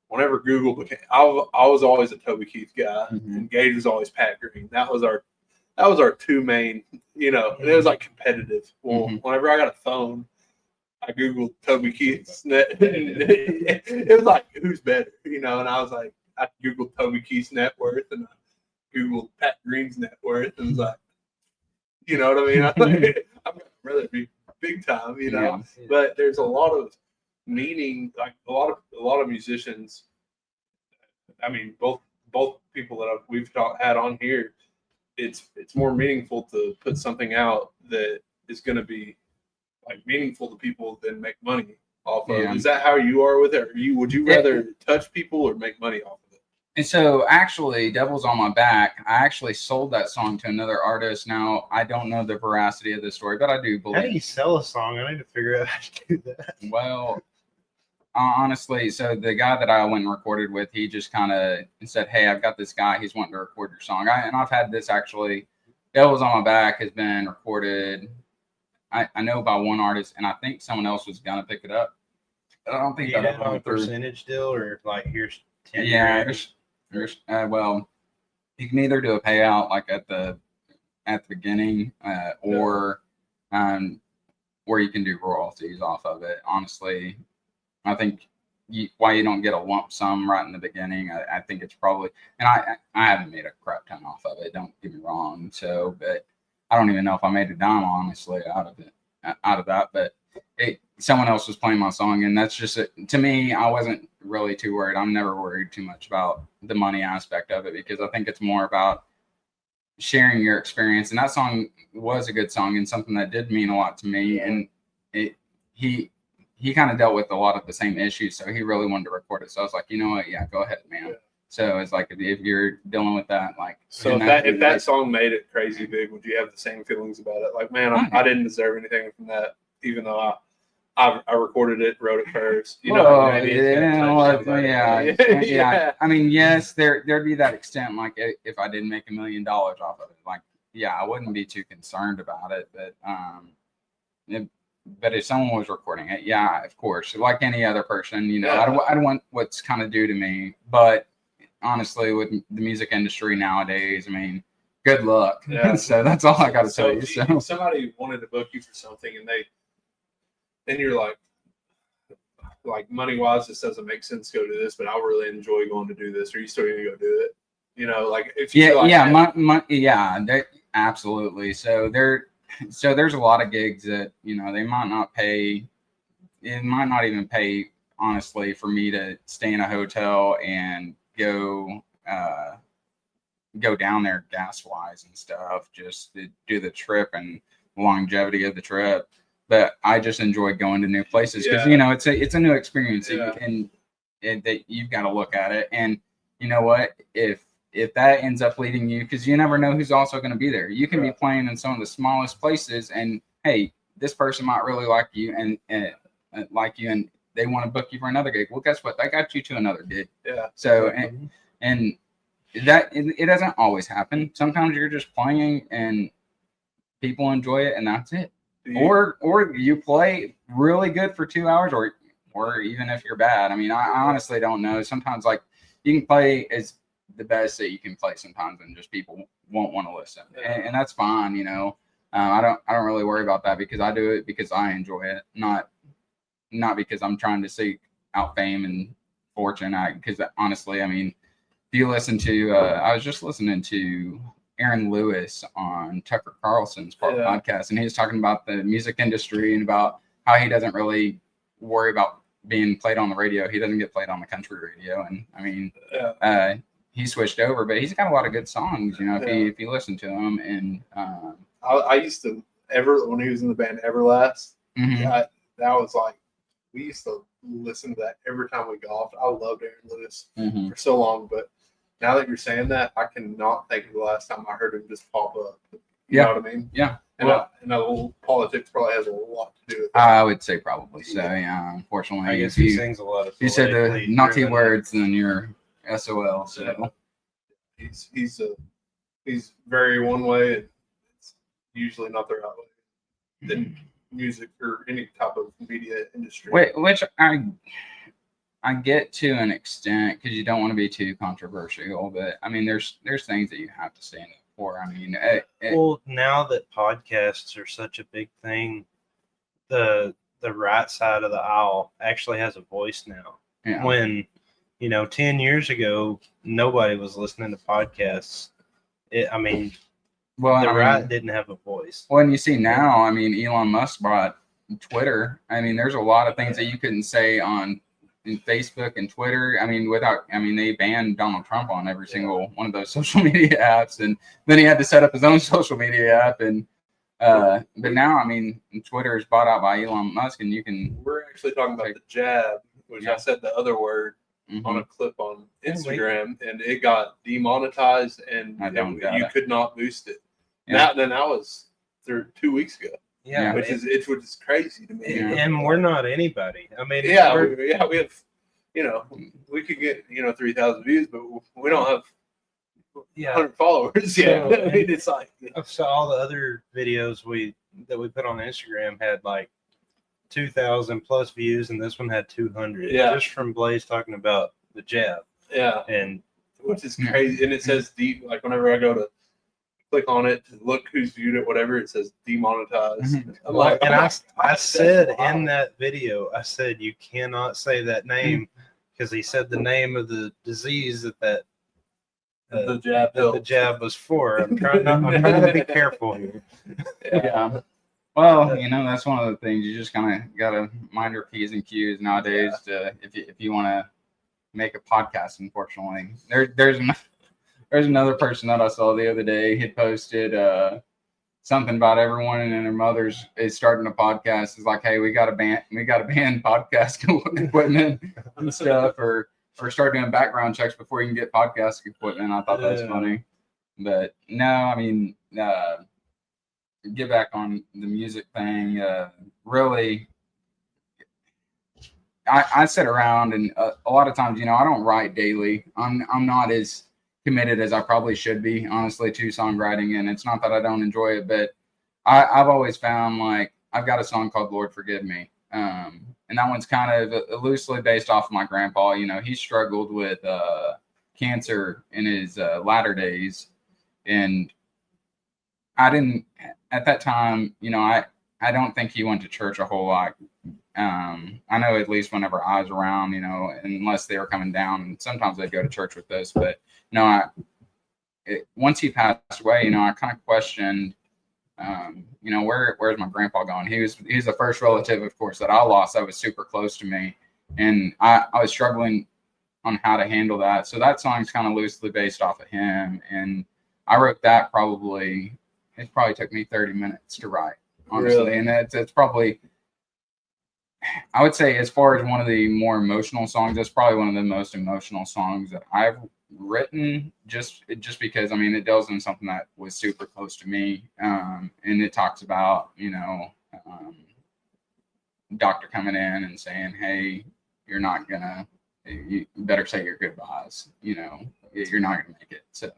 whenever Google became, I was always a Toby Keith guy, and Gage was always Pat Green. That was our two main, and it was like competitive. Well, whenever I got a phone, I Googled Toby Keith's net. It was like, who's better, and I was like, I Googled Toby Keith's net worth, and I Googled Pat Green's net worth, and it was like, you know what I mean? I'm gonna rather be big time, But there's a lot of meaning, like a lot of musicians. I mean, both people that we've had on here, it's more meaningful to put something out that is going to be like meaningful to people than make money off of. Yeah. Is that how you are with it? Or would you rather touch people or make money off of it? And so actually, Devil's on My Back, I actually sold that song to another artist. Now, I don't know the veracity of the story, but I do believe. How do you sell a song? I need to figure out how to do that. Well, honestly, so the guy that I went and recorded with, he just kind of said, hey, I've got this guy. He's wanting to record your song. And I've had this actually. Devil's on My Back has been recorded. I know by one artist, and I think someone else was going to pick it up. But I don't think You that have a percentage deal, or like here's 10 Yeah, grand? well, you can either do a payout like at the beginning, or you can do royalties off of it. Honestly, I think why you don't get a lump sum right in the beginning, I think it's probably, and I haven't made a crap ton off of it. Don't get me wrong. So, but I don't even know if I made a dime honestly out of that. But someone else was playing my song, and that's just to me. I wasn't really too worried. I'm never worried too much about the money aspect of it, because I think it's more about sharing your experience. And that song was a good song and something that did mean a lot to me. And he kind of dealt with a lot of the same issues, so he really wanted to record it. So I was like, you know what, yeah, go ahead, man. Yeah. So it's like if you're dealing with that, like, so if that song made it crazy big, would you have the same feelings about it? Like, man, I didn't deserve anything from that, even though I recorded it, wrote it first. You know, maybe yeah. I mean, yes, there'd be that extent. Like, if I didn't make $1 million off of it, like, yeah, I wouldn't be too concerned about it. But if someone was recording it, yeah, of course, like any other person, you know, I don't want what's kind of due to me. But honestly, with the music industry nowadays, I mean, good luck. Yeah. So that's all I got to tell you. So if somebody wanted to book you for something, and then you're like money wise, this doesn't make sense to go to this, but I really enjoy going to do this. Are you still going to go do it? You know, like if you absolutely. So there's a lot of gigs that, you know, they might not pay. It might not even pay, honestly, for me to stay in a hotel and go down there gas wise and stuff, just to do the trip and longevity of the trip. But I just enjoy going to new places because, you know, it's a new experience, and that you've got to look at it. And you know what, if that ends up leading you, because you never know who's also going to be there. You can be playing in some of the smallest places, and hey, this person might really like you and they want to book you for another gig. Well, guess what? That got you to another gig. Yeah. So and that it doesn't always happen. Sometimes you're just playing and people enjoy it, and that's it. Or you play really good for 2 hours, or even if you're bad. I mean, I honestly don't know. Sometimes, like, you can play as the best that you can play sometimes, and just people won't want to listen, and that's fine. You know, I don't really worry about that, because I do it because I enjoy it, not because I'm trying to seek out fame and fortune. Because honestly, I mean, if you listen to, I was just listening to Aaron Lewis on Tucker Carlson's podcast, and he was talking about the music industry and about how he doesn't really worry about being played on the radio. He doesn't get played on the country radio, and I mean, he switched over, but he's got a lot of good songs, you know, if you listen to him. And I used to when he was in the band Everlast, that was like, we used to listen to that every time we golfed. I loved Aaron Lewis for so long, but now that you're saying that, I cannot think of the last time I heard him just pop up. You know what I mean? Yeah. And politics probably has a lot to do with that. I would say probably so. Yeah. Unfortunately, I guess he sings a lot of. You said the naughty words, then you're SOL. So he's very one way, and it's usually not the right way. Than music or any type of media industry. Which I get to an extent, because you don't want to be too controversial, but I mean, there's things that you have to stand up for. I mean, well, now that podcasts are such a big thing, the right side of the aisle actually has a voice now. Yeah. When, 10 years ago, nobody was listening to podcasts. The right didn't have a voice. Well, and you see now, I mean, Elon Musk bought Twitter. I mean, there's a lot of things that you couldn't say in Facebook and Twitter. I mean, they banned Donald Trump on every single one of those social media apps, and then he had to set up his own social media app. And But now, I mean, Twitter is bought out by Elon Musk, and you can. We're actually talking about the jab, which I said the other word on a clip on Instagram, and it got demonetized, and you could not boost it. Yeah. That was 2 weeks ago. Yeah, which is crazy to me. And we're not anybody. I mean, we have, we could get 3,000 views, but we don't have 100 followers. Yeah, I mean, it's like so all the other videos that we put on Instagram had like 2,000 plus views, and this one had 200. Yeah, just from Blaze talking about the jab. Yeah, and which is crazy. And it says like whenever I go to click on it to look who's viewed it, whatever, it says demonetized. I'm like, and I said in that video, I said you cannot say that name because he said the name of the disease that the jab was for. I'm trying to be careful here. Yeah. Well, that's one of the things you just kind of got to mind your P's and Q's nowadays. If you want to make a podcast, unfortunately, there's another person that I saw the other day. He posted something about everyone and their mothers is starting a podcast. It's like, hey, we got to ban podcast equipment and stuff, or start doing background checks before you can get podcast equipment. I thought that was funny, but no, I mean, get back on the music thing. Really, I sit around and a lot of times, I don't write daily. I'm not as committed as I probably should be, honestly, to songwriting, and it's not that I don't enjoy it, but I've always found like I've got a song called Lord Forgive Me, and that one's kind of loosely based off of my grandpa. He struggled with cancer in his latter days, and I didn't at that time, I don't think he went to church a whole lot. I know at least whenever I was around, unless they were coming down, and sometimes they'd go to church with us, but once he passed away, I kind of questioned, where's my grandpa going? He's the first relative, of course, that I lost that was super close to me. And I was struggling on how to handle that. So that song's kind of loosely based off of him. And I wrote that it probably took me 30 minutes to write, honestly. Really? And it's probably, I would say, as far as one of the more emotional songs, that's probably one of the most emotional songs that I've written, just because, it deals in something that was super close to me. And it talks about, doctor coming in and saying, hey, you better say your goodbyes, you're not going to make it. So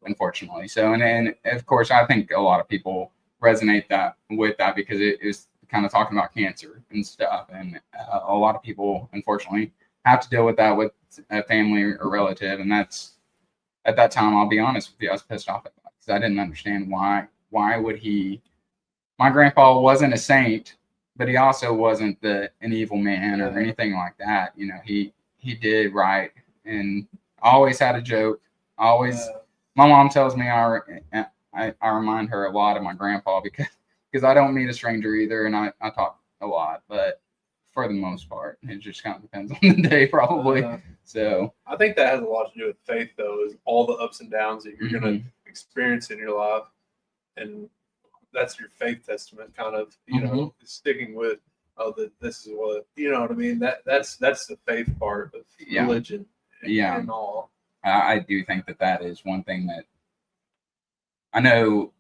unfortunately. So, and of course, I think a lot of people resonate with that because it is kind of talking about cancer and stuff. And a lot of people, unfortunately, have to deal with that with a family or relative. And that's, at that time, I'll be honest with you, I was pissed off at that because I didn't understand why would my grandpa wasn't a saint, but he also wasn't an evil man or anything like that. He did right. And I always had a joke. My mom tells me I remind her a lot of my grandpa because I don't meet a stranger either. And I talk a lot, but for the most part, it just kind of depends on the day, probably. So I think that has a lot to do with faith, though, is all the ups and downs that you're going to experience in your life. And that's your faith testament, kind of, sticking with, this is what, you know what I mean? That's the faith part of religion and all. I do think that is one thing that I know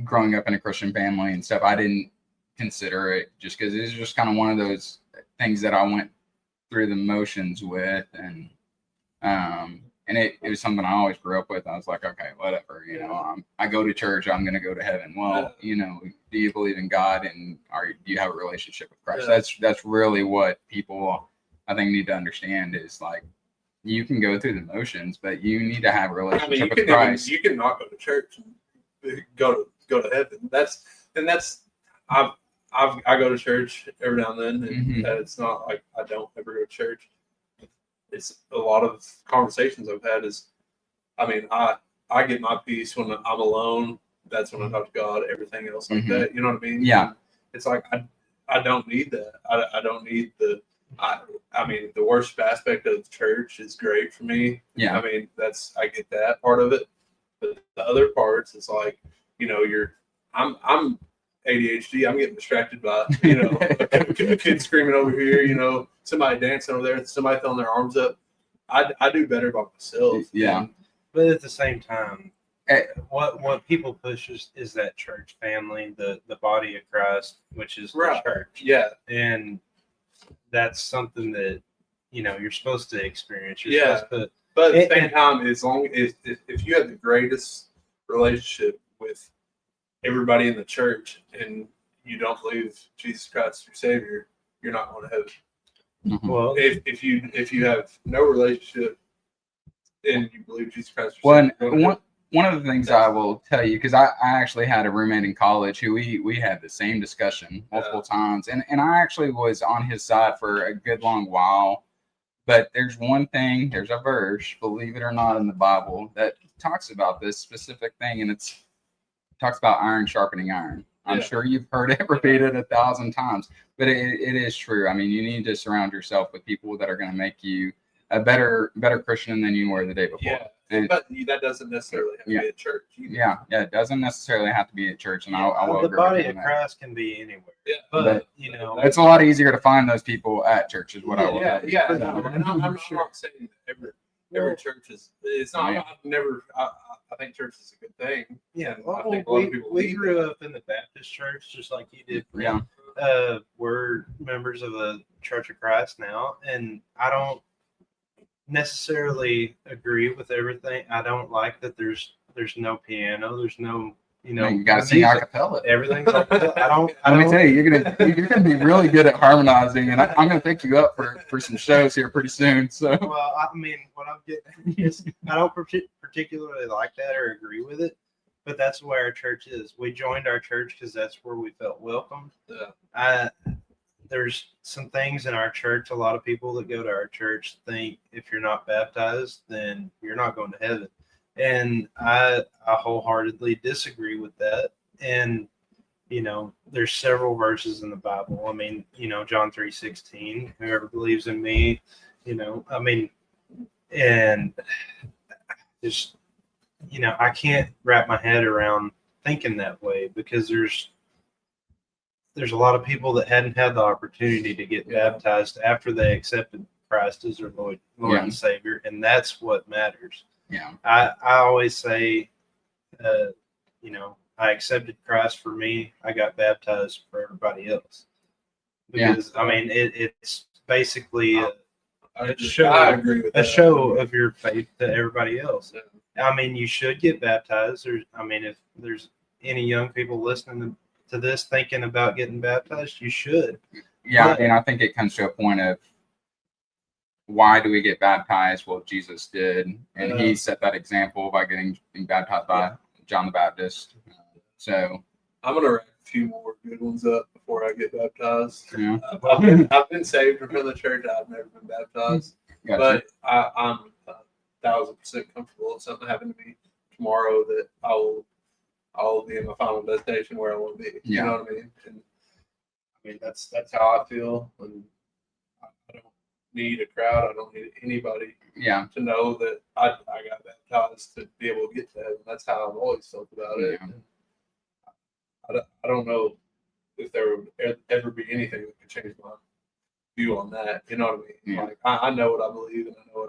growing up in a Christian family and stuff, I didn't consider it just because it's just kind of one of those things that I went through the motions with, and it was something I always grew up with. I was like, okay, whatever, I go to church, I'm going to go to heaven. Well, do you believe in God, and do you have a relationship with Christ? That's really what people, I think, need to understand is like, you can go through the motions, but you need to have a relationship with Christ. You can not go to church and go to heaven. I go to church every now and then, and it's not like I don't ever go to church. It's a lot of conversations I've had is, I get my peace when I'm alone. That's when I talk to God. Everything else like that, you know what I mean? Yeah. It's like I don't need that. I don't need the. The worship aspect of church is great for me. Yeah. I get that part of it, but the other parts, it's like, you're I'm ADHD. I'm getting distracted by a kid screaming over here. Somebody dancing over there. Somebody throwing their arms up. I do better by myself. Yeah. But at the same time, Eh. what people push is that church family, the body of Christ, which is Right. the church. Yeah. And that's something that you're supposed to experience. You're Yeah. supposed to, But at the same time, as long as if you have the greatest relationship with everybody in the church and you don't believe Jesus Christ is your Savior, you're not going to heaven. Mhm. well, If you have no relationship and you believe Jesus Christ is your Well, Savior, you're going to heaven. one of the things I will tell you, because I actually had a roommate in college who we had the same discussion multiple times, and I actually was on his side for a good long while. But there's a verse, believe it or not, in the Bible that talks about this specific thing, and it talks about iron sharpening iron. I'm Yeah. sure you've heard it repeated 1,000 times, but it is true. I mean, you need to surround yourself with people that are going to make you a better Christian than you were the day before. Yeah. And- But that doesn't necessarily have to be a church. yeah, it doesn't necessarily have to be at church, and I will the agree body with you of on that. Christ can be anywhere. Yeah. But It's a lot easier to find those people at church, is what I will tell you. Yeah. No, and I'm not saying that every church is. It's not. Yeah. I've never. I think church is a good thing. Yeah, And I well, think a lot of people we need grew that. up in the Baptist church just like you did. Yeah. We're members of the Church of Christ now, and I don't necessarily agree with everything. I don't like that there's no piano, there's no You got to sing a cappella. everything's I don't. Let me tell you, you're gonna be really good at harmonizing, and I'm gonna pick you up for some shows here pretty soon. So Well, I mean, what I'm getting is I don't particularly like that or agree with it, but that's where our church is. We joined our church because that's where we felt welcome. Yeah. There's some things in our church. A lot of people that go to our church think if you're not baptized, then you're not going to heaven. And I wholeheartedly disagree with that. And, there's several verses in the Bible. I mean, John 3:16, whoever believes in me, and just, I can't wrap my head around thinking that way because there's a lot of people that hadn't had the opportunity to get baptized after they accepted Christ as their Lord and Savior. And that's what matters. yeah, I always say, I accepted Christ for me. I got baptized for everybody else. Because, I mean, it's basically I agree with a that. show of your faith to everybody else. Yeah. I mean, you should get baptized. If there's any young people listening to this thinking about getting baptized, you should. yeah. And I think it comes to a point of why do we get baptized? Well, Jesus did, and he set that example by being baptized by John the Baptist. So I'm gonna wrap a few more good ones up before I get baptized. yeah, I've been saved from the church. I've never been baptized, gotcha. but I'm 1,000% comfortable if something happened to me tomorrow that I'll be in my final destination where I want to be. You know what I mean? And I mean that's how I feel, and I don't need a crowd. I don't need anybody to know that I got baptized to be able to get to heaven. That's how I've always felt about it. Yeah. I don't know if there would ever be anything that could change my view on that. You know what I mean? Yeah. Like I know what I believe and I know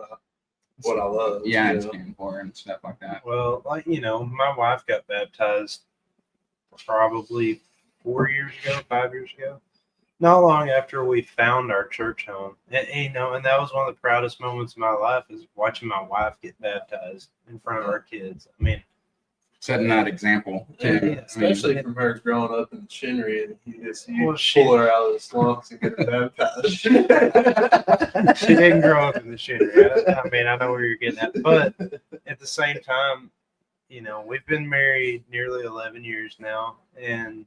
what I love. Yeah, you and know? standing for it and stuff like that. Well, my wife got baptized probably 5 years ago. Not long after we found our church home. And that was one of the proudest moments of my life is watching my wife get baptized in front of our kids. I mean, Setting that example too. Especially from her growing up in Shinry and you Well, pull her out of the slumps and get her baptized. she didn't grow up in the shit. I mean, I know where you're getting at, but at the same time, we've been married nearly 11 years now, and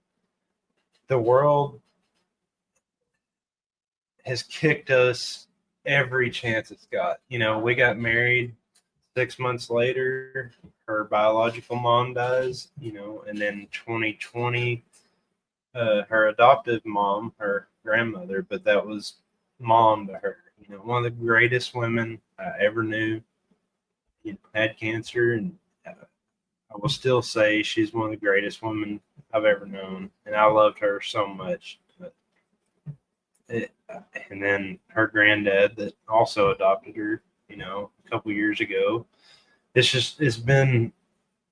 the world has kicked us every chance it's got. We got married 6 months later. Her biological mom dies, and then 2020, her adoptive mom, her grandmother, but that was mom to her. One of the greatest women I ever knew, had cancer, and I will still say she's one of the greatest women I've ever known, and I loved her so much. And then her granddad that also adopted her, a couple years ago. It's been,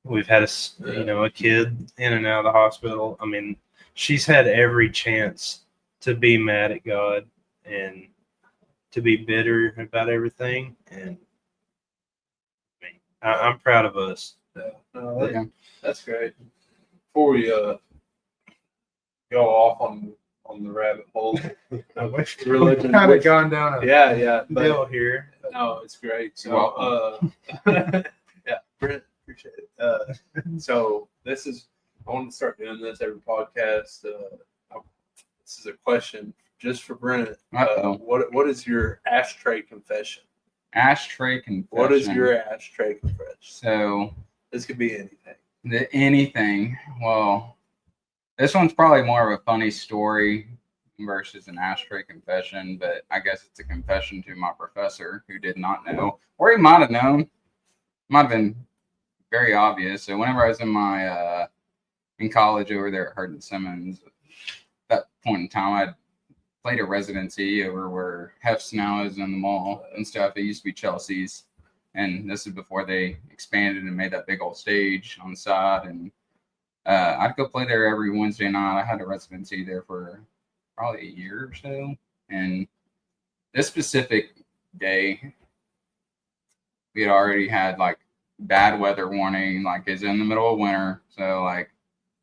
we've had a kid in and out of the hospital. I mean, she's had every chance to be mad at God and to be bitter about everything. And I mean, I'm proud of us. No, that's great. Before we go off on the rabbit hole, I wish religion kind of gone down a yeah, but deal here. no, it's great. So, yeah, Brent, appreciate it. So this is, I want to start doing this every podcast. This is a question just for Brent. What is your ashtray confession? Ashtray confession. What is your ashtray confession? So this could be anything. Anything. Well, this one's probably more of a funny story versus an ashtray confession, but I guess it's a confession to my professor who did not know, or he might have known. Might have been very obvious. So whenever I was in my in college over there at Hardin Simmons, at that point in time, I'd played a residency over where Hef's now is in the mall and stuff. It used to be Chelsea's, and this is before they expanded and made that big old stage on the side. And I'd go play there every Wednesday night. I had a residency there for probably a year or so. And this specific day, we had already had like bad weather warning, like it's in the middle of winter. So like,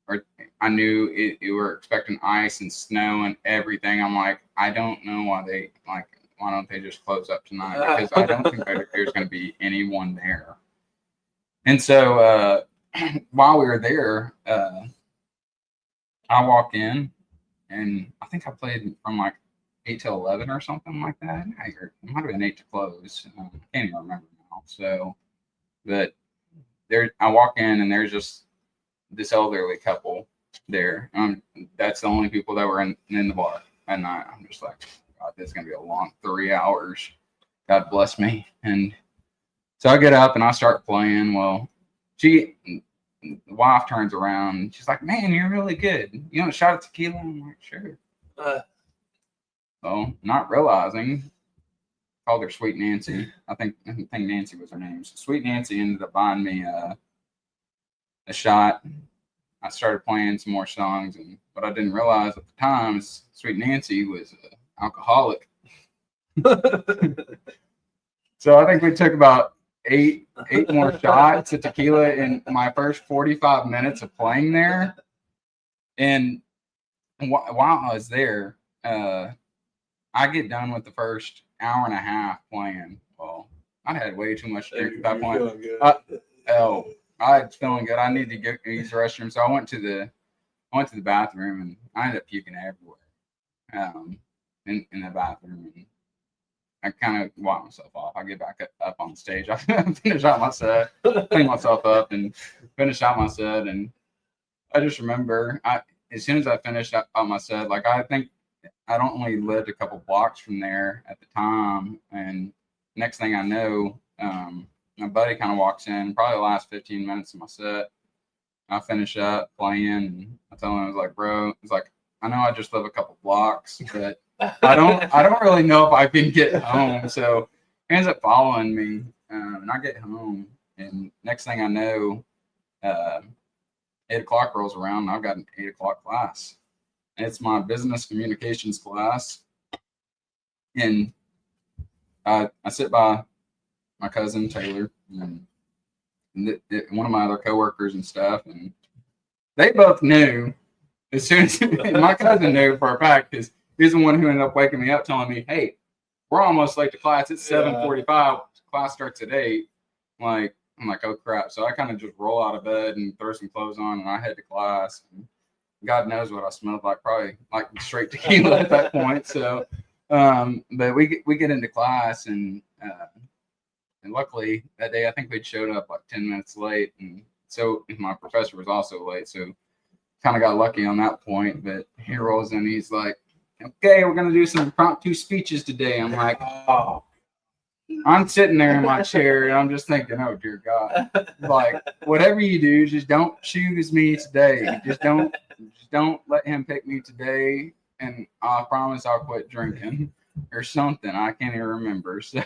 or I knew we were expecting ice and snow and everything. I'm like, I don't know why don't they just close up tonight? Because I don't think there's going to be anyone there. And so while we were there, I walk in, and I think I played from like 8 to 11 or something like that. It might have been 8 to close. I can't even remember now. So, but I walk in, and there's just this elderly couple there. That's the only people that were in the bar at night. I'm just like, God, this is gonna be a long 3 hours. God bless me. And so I get up and I start playing. Well, the wife turns around. She's like, "Man, you're really good. You want a shot of tequila?" I'm like, "Sure." Well, not realizing, called her Sweet Nancy. I think Nancy was her name. So Sweet Nancy ended up buying me a shot. I started playing some more songs, and what I didn't realize at the time is Sweet Nancy was an alcoholic. So I think we took about eight more shots of tequila in my first 45 minutes of playing there. And while I was there, I get done with the first hour and a half playing. Well, I had way too much to drink at that point. I was feeling good. I needed to go use the restroom, so I went to the bathroom, and I ended up puking everywhere in the bathroom. And I kind of wiped myself off. I get back up on stage. I finish out my set, clean myself up, and finish out my set. And I just remember, as soon as I finished out my set, like I think I'd only lived a couple blocks from there at the time. And next thing I know, my buddy kind of walks in, probably the last 15 minutes of my set. I finish up playing, and I tell him, I was like, "Bro, it's like, I know I just live a couple blocks, but I don't really know if I can get home." So he ends up following me, and I get home, and next thing I know, 8 o'clock rolls around, and I've got an 8 o'clock class. And it's my business communications class, and I sit by my cousin Taylor and one of my other coworkers and stuff, and they both knew as soon as my cousin knew for a fact, because he's the one who ended up waking me up, telling me, "Hey, we're almost late to class. It's 7:45. Class starts at 8." I'm like, "Oh crap!" So I kind of just roll out of bed and throw some clothes on, and I head to class. And God knows what I smelled like, probably like straight tequila at that point. So, but we get into class, and luckily that day I think we'd showed up like 10 minutes late, and so my professor was also late. So kind of got lucky on that point. But he rolls in, he's like, "Okay, we're gonna do some impromptu speeches today." I'm like, "Oh." I'm sitting there in my chair, and I'm just thinking, "Oh dear God, like whatever you do, just don't choose me today. Just don't just don't let him pick me today, and I promise I'll quit drinking or something. I can't even remember. So,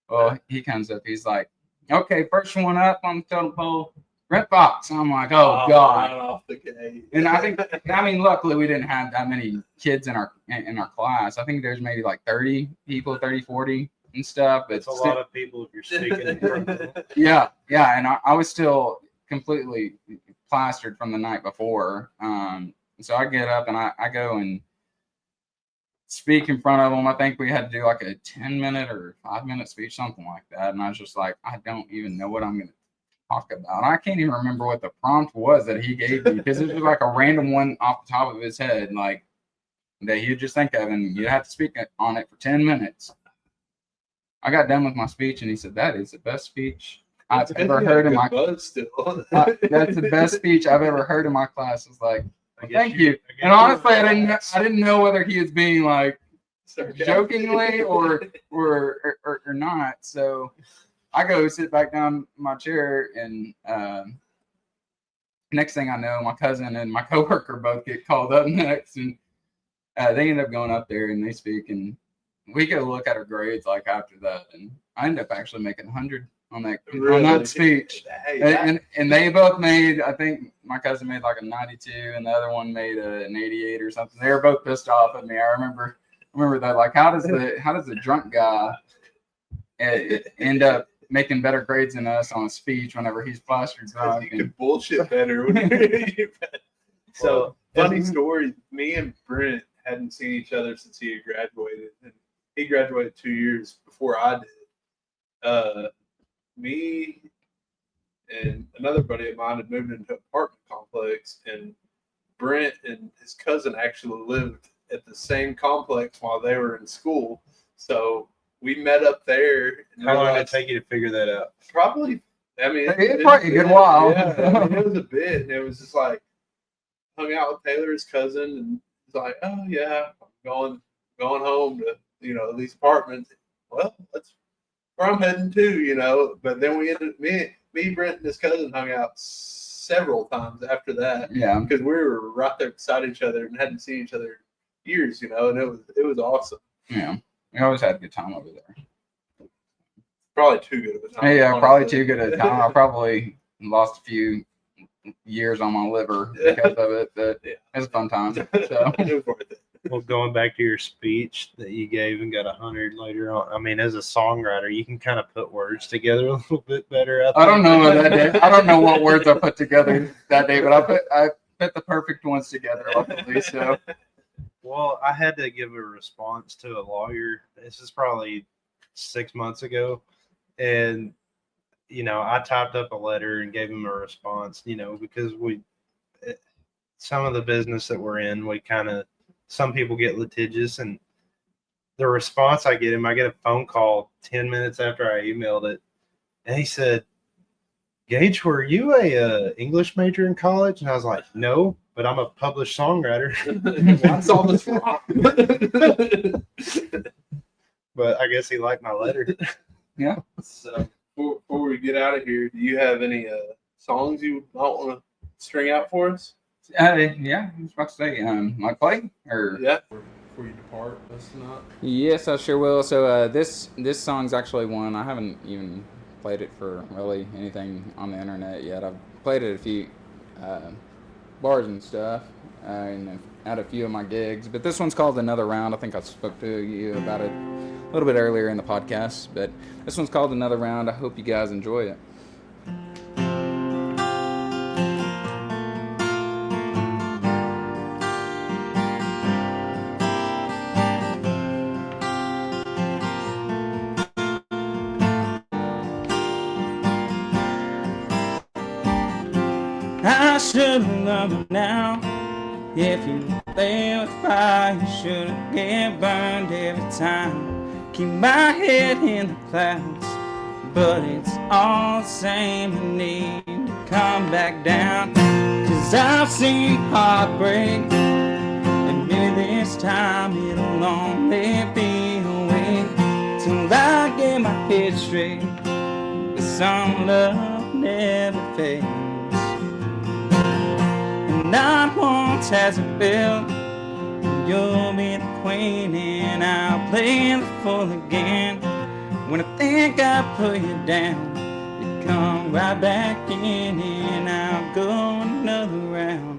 well, he comes up. He's like, okay, first one up on the totem pole, Brent Fox. I'm like, oh God. Right off the gate. And I mean, luckily we didn't have that many kids in our class. I think there's maybe like 30 people, 30, 40 and stuff. But It's a lot of people if you're speaking in front of them. Yeah. And I was still completely plastered from the night before. So I get up and I go and speak in front of them. I think we had to do like a 10-minute or 5-minute speech, something like that. And I was just like, I don't even know what I'm going to talk about. I can't even remember what the prompt was that he gave me, because it was like a random one off the top of his head, like that he'd just think of, and you have to speak on it for 10 minutes. I got done with my speech, and he said, "That is the best speech I've ever heard in my class." Still, that's the best speech I've ever heard in my class." It's like, I guess thank you. And honestly, I didn't know whether he was being like jokingly or not. So I go sit back down in my chair, and next thing I know, my cousin and my coworker both get called up next, and they end up going up there and they speak, and we go look at our grades like after that, and I end up actually making 100 on that speech. Hey, and they both made, I think my cousin made like a 92 and the other one made an 88 or something. They were both pissed off at me. I remember that, like, how does the drunk guy end up making better grades than us on a speech whenever he's plastered drunk? You could bullshit better. So funny story. Me and Brent hadn't seen each other since he had graduated, and he graduated 2 years before I did. Me and another buddy of mine had moved into an apartment complex, and Brent and his cousin actually lived at the same complex while they were in school. So we met up there. How long did it take you to figure that out? Probably, I mean, probably a good while. Yeah, I mean, it was a bit, and it was just like, hung out with Taylor, his cousin, and it's like, oh yeah, I'm going home to, at these apartments. Well, that's where I'm heading to, But then we ended, me, Brent, and his cousin hung out several times after that. Yeah, because we were right there beside each other and hadn't seen each other in years, and it was awesome. Yeah, we always had a good time over there. Probably too good of a time. Yeah, probably too good a time. I probably lost a few years on my liver because of it, but it was a fun time. So it was worth it. Well, going back to your speech that you gave and got 100 later on, I mean, as a songwriter, you can kind of put words together a little bit better. I don't know that day. I don't know what words I put together that day, but I put the perfect ones together, luckily. So, well, I had to give a response to a lawyer. This is probably 6 months ago, and I typed up a letter and gave him a response. Because some of the business that we're in, some people get litigious, and the response I get a phone call 10 minutes after I emailed it, and he said, "Gage, were you a English major in college?" And I was like, "No, but I'm a published songwriter." I saw this wrong. But I guess he liked my letter. Yeah. So before we get out of here, do you have any songs you might want to string out for us? Yeah, I was about to say, my play or yeah. Before you depart, that's not. Yes, I sure will. So this song's actually one I haven't even played it for really anything on the internet yet. I've played it at a few bars and stuff, and at a few of my gigs. But this one's called Another Round. I think I spoke to you about it a little bit earlier in the podcast. But this one's called Another Round. I hope you guys enjoy it. I should have loved you now. If you play with fire, you shouldn't get burned every time. Keep my head in the clouds, but it's all the same. I need to come back down, 'cause I've seen heartbreak, and maybe this time it'll only be a wait till I get my head straight. But some love never fades. And I want once has it felt? You'll be the queen and I'll play the fool again. When I think I put you down, you come right back in and I'll go another round.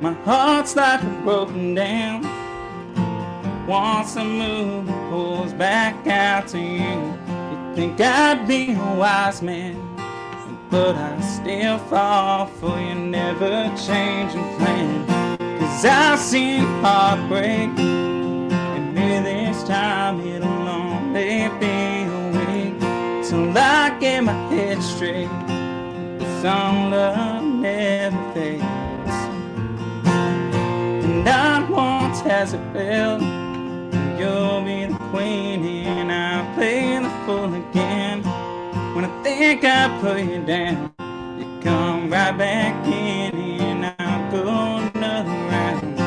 My heart's like a broken down. Wants to move, pulls back out to you. You think I'd be a wise man, but I still fall for your never changing plan. 'Cause I've seen heartbreak, and maybe this time it'll only be a week till I get my head straight. But some love never fades. Not once has it felt. You'll be the queen and I'll play the fool again. When I think I put you down, you come right back in and I'll go another round.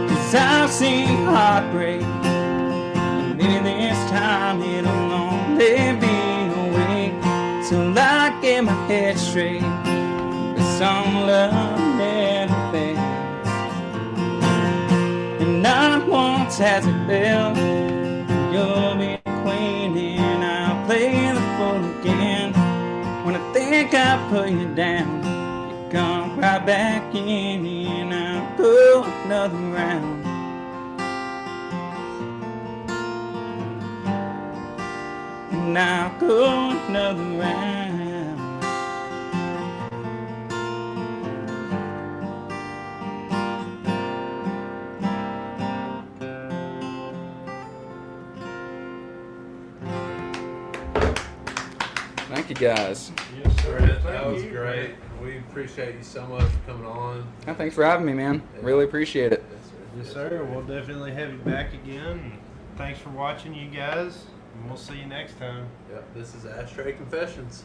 'Cause I've seen heartbreak, and maybe this time it'll only be a week till I get my head straight. But some love never fades, and not once has it failed. You'll be the queen and I'll play the fool again. When I think I put you down, you come right back in and I'll go another round. And I'll go another round. Thank you guys. Yes, sir. That was great. We appreciate you so much for coming on. Oh, thanks for having me, man. Really appreciate it. Yes, sir. We'll definitely have you back again. Thanks for watching, you guys. And we'll see you next time. Yep, this is Ashtray Confessions.